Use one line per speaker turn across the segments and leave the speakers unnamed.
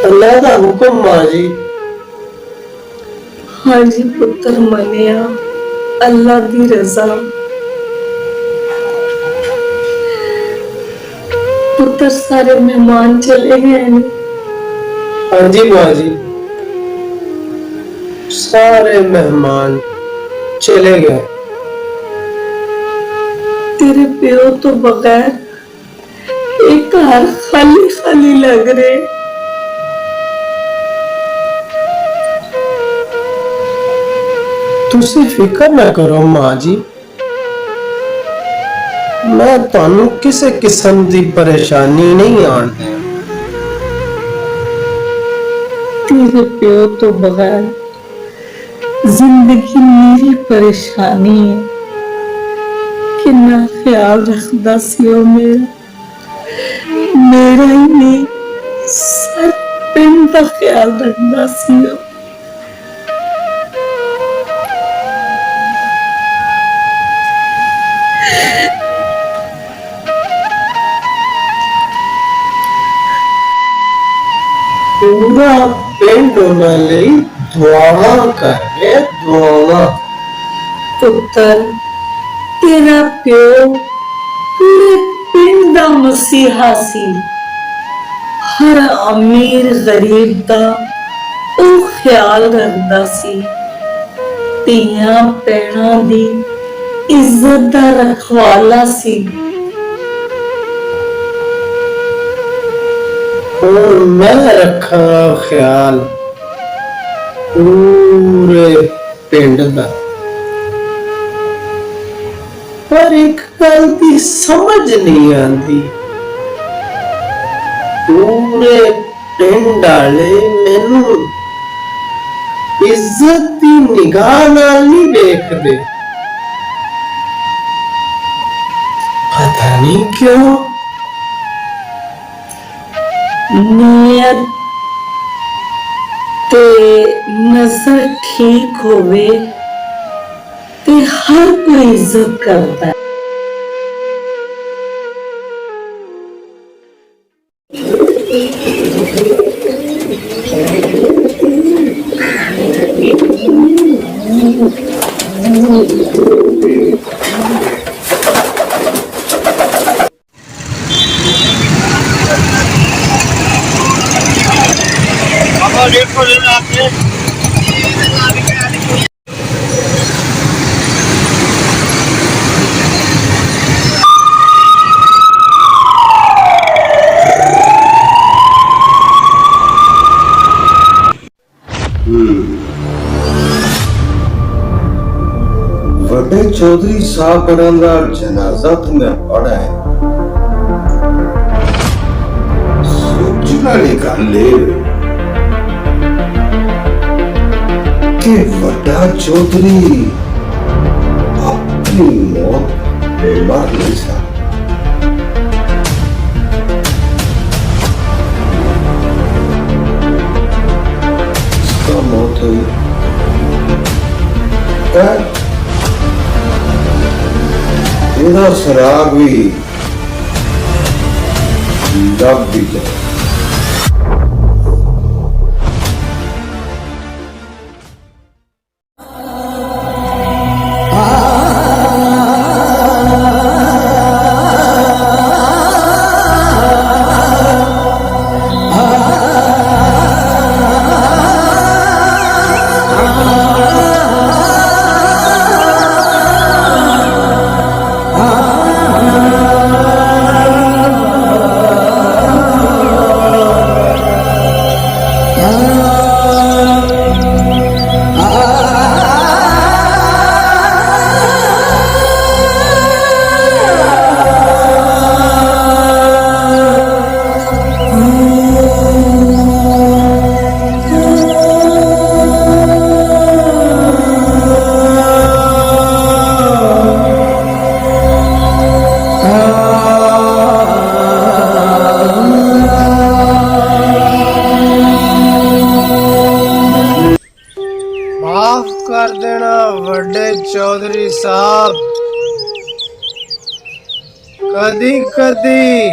अल्लाह का हुक्म मां जी।
हाँ जी पुत्र मनिया, अल्लाह दी रजा। पुत्र सारे मेहमान चले गए हैं।
हाँ जी मां जी, सारे मेहमान चले गए।
तेरे प्यो तो बगैर एक घर खाली खाली लग रहे।
तुसी फिक्र ना करो मां जी, मैं तुहानू किसी किस्म की परेशानी नहीं आन देना।
तेरे प्यो तो बगैर जिंदगी मेरी परेशानी है। कितना ख्याल रखदा सी ओ मेरा ही नहीं, सर पिंड का ख्याल रखदा सी ओ।
पूरा पिंड उन्हां लई दुआवां कर रहे, दुआवां।
पुत्र तेरा प्यो पूरे पिंड दा मसीहा सी। हर अमीर गरीब दा ओ ख्याल रखदा सी। धीआं भैणां दी इज्जत दा रखवाला सी।
और मैं रखा ख्याल पूरे पिंड दा। पर एक गल दी समझ नहीं आती, पूरे पिंड आले मैनू इज्जत दी निगाह नाल नहीं देखदे। पता नहीं क्यों।
नीयत ते नजर ठीक होवे ते हर कोई इज्जत करता है।
बड़े चौधरी साहब का जनाजा तुम्हें पड़ा है। सोचने वाली गल कि बड़ा चौधरी अपनी मौत मर नहीं सकता। इसका मौत हुई तेरा सराग भी दब भी जाए।
माफ कर देना वड्डे चौधरी साहब। कदी कदी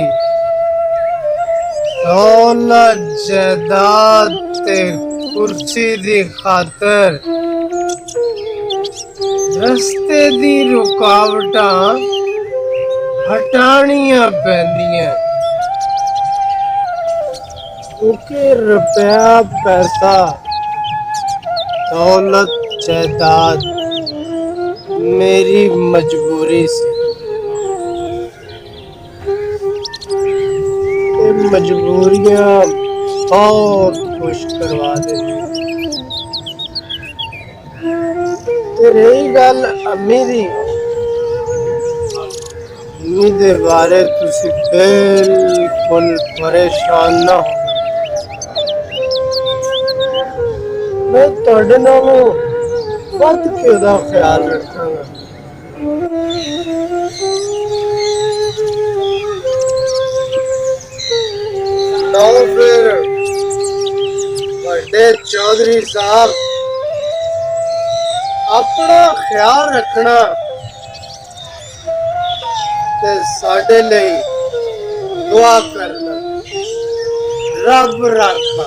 दौलत जायदाद ते कुर्सी दी खातर रस्ते दी रुकावटां हटानियां पैंदियां, क्योंकि रुपया पैसा दौलत जायदाद मेरी मजबूरी से ये मजबूरियां बहुत खुश करवा देती। ते रही गल अम्मी दी, अम्मी दे बारे तुसी बिल्कुल परेशान ना हो। मैं तुहाडे नालों वध के ओहदा ख्याल रखांगा। लो फिर बड़े चौधरी साहब, अपना ख्याल रखना ते साडे लिए दुआ करना। रब राखा।